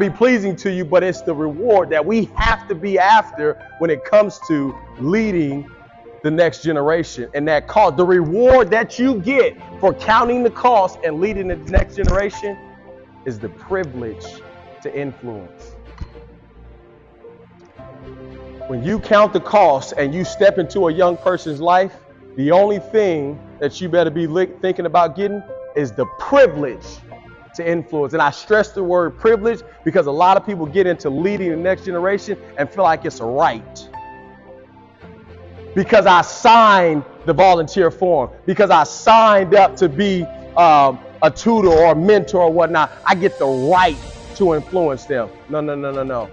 be pleasing to you, but it's the reward that we have to be after when it comes to leading the next generation. And that cost, the reward that you get for counting the cost and leading the next generation is the privilege to influence. When you count the cost and you step into a young person's life, the only thing that you better be thinking about getting is the privilege to influence. And I stress the word privilege because a lot of people get into leading the next generation and feel like it's a right. Because I signed the volunteer form, because I signed up to be a tutor or a mentor or whatnot, I get the right to influence them. No.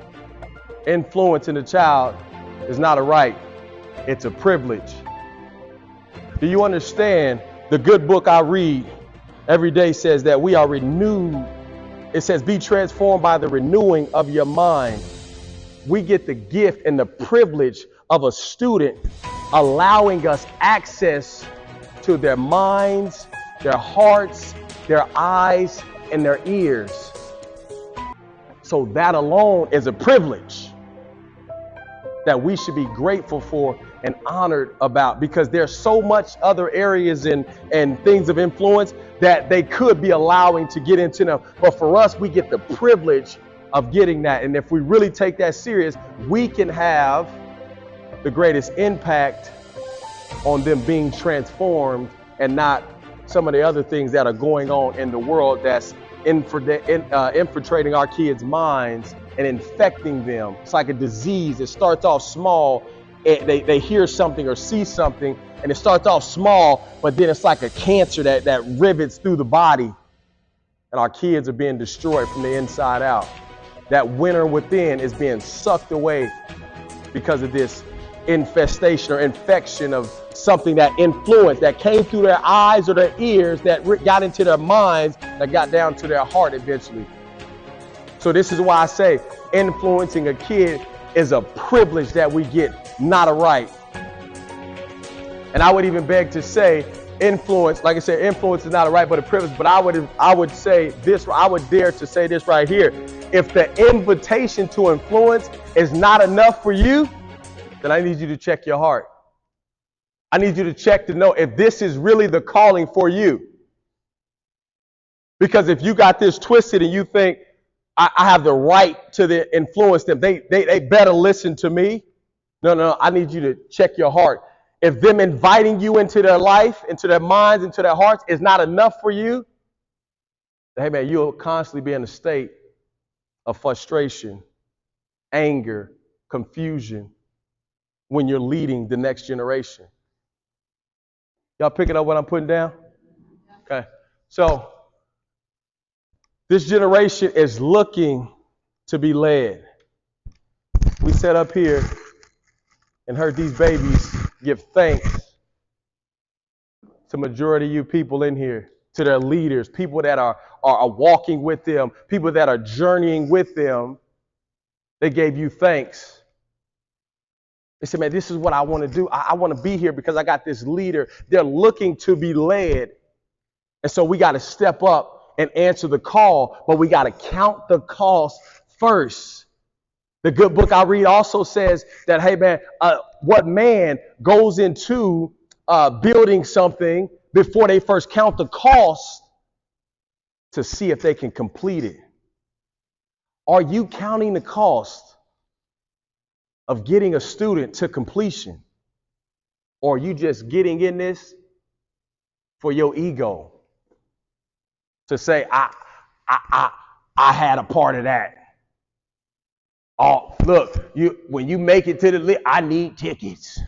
Influencing a child is not a right, it's a privilege. Do you understand? The good book I read every day says that we are renewed. It says, be transformed by the renewing of your mind. We get the gift and the privilege of a student allowing us access to their minds, their hearts, their eyes, and their ears. So that alone is a privilege that we should be grateful for and honored about, because there's so much other areas and things of influence that they could be allowing to get into them. But for us, we get the privilege of getting that. And if we really take that serious, we can have the greatest impact on them being transformed and not some of the other things that are going on in the world that's infiltrating our kids' minds and infecting them. It's like a disease. It starts off small. They hear something or see something, and it starts off small, but then it's like a cancer that rivets through the body. And our kids are being destroyed from the inside out. That winter within is being sucked away because of this infestation or infection of something that influenced, that came through their eyes or their ears, that got into their minds, that got down to their heart eventually. So this is why I say influencing a kid is a privilege that we get, not a right. And I would even beg to say influence, like I said, influence is not a right but a privilege, but I would say this, I would dare to say this right here. If the invitation to influence is not enough for you, then I need you to check your heart. I need you to check to know if this is really the calling for you. Because if you got this twisted and you think, I have the right to influence them, they better listen to me. No, I need you to check your heart. If them inviting you into their life, into their minds, into their hearts is not enough for you, hey man, you'll constantly be in a state of frustration, anger, confusion when you're leading the next generation. Y'all picking up what I'm putting down? Okay. So this generation is looking to be led. We sat up here and heard these babies give thanks to majority of you people in here, to their leaders, people that are walking with them, people that are journeying with them. They gave you thanks. They said, man, this is what I want to do. I want to be here because I got this leader. They're looking to be led. And so we got to step up and answer the call, but we got to count the cost first. The good book I read also says that, hey man, what man goes into building something before they first count the cost to see if they can complete it? Are you counting the cost of getting a student to completion? Or are you just getting in this for your ego? To say, I had a part of that. Oh, look, when you make it to the list, I need tickets.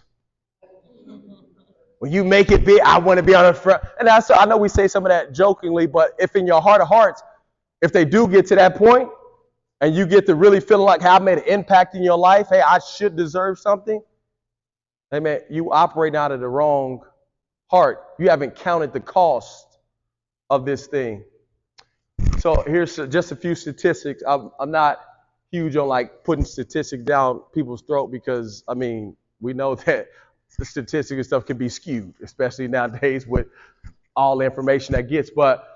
When you make it big, I want to be on the front. And I know we say some of that jokingly, but if in your heart of hearts, if they do get to that point, and you get to really feeling like, hey, I made an impact in your life, hey, I should deserve something, hey man, you operating out of the wrong heart. You haven't counted the cost of this thing. So here's just a few statistics. I'm not huge on like putting statistics down people's throat because, I mean, we know that the statistics and stuff can be skewed, especially nowadays with all the information that gets. But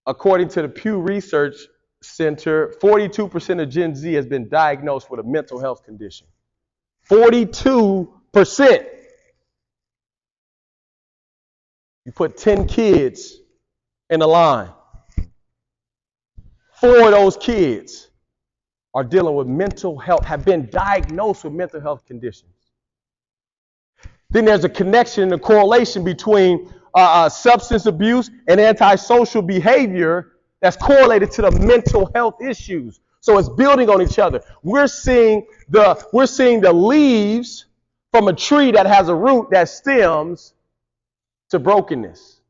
according to the Pew Research, Center, 42% of Gen Z has been diagnosed with a mental health condition. 42%. You put 10 kids in a line. 4 of those kids are dealing with mental health, have been diagnosed with mental health conditions. Then there's a connection and a correlation between substance abuse and antisocial behavior that's correlated to the mental health issues. So it's building on each other. We're seeing the leaves from a tree that has a root that stems to brokenness.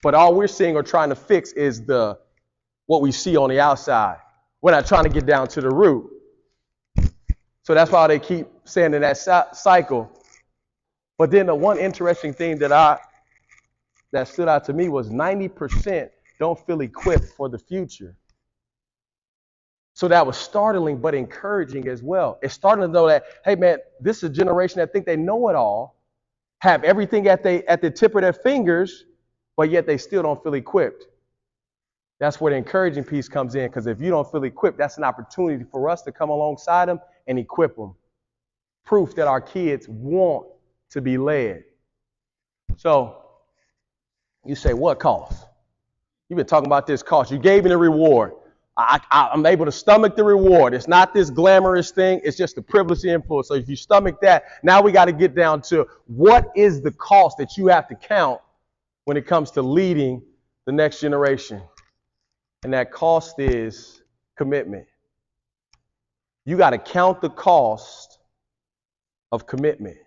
But all we're seeing or trying to fix is what we see on the outside. We're not trying to get down to the root. So that's why they keep saying in that cycle. But then the one interesting thing that stood out to me was 90% don't feel equipped for the future. So that was startling but encouraging as well. It's starting to know that, hey man, this is a generation that think they know it all, have everything at the tip of their fingers, but yet they still don't feel equipped. That's where the encouraging piece comes in, because if you don't feel equipped, that's an opportunity for us to come alongside them and equip them. Proof that our kids want to be led. So you say, what cost? You've been talking about this cost. You gave me the reward. I'm able to stomach the reward. It's not this glamorous thing. It's just the privilege and influence. So if you stomach that, now we got to get down to what is the cost that you have to count when it comes to leading the next generation. And that cost is commitment. You got to count the cost of commitment.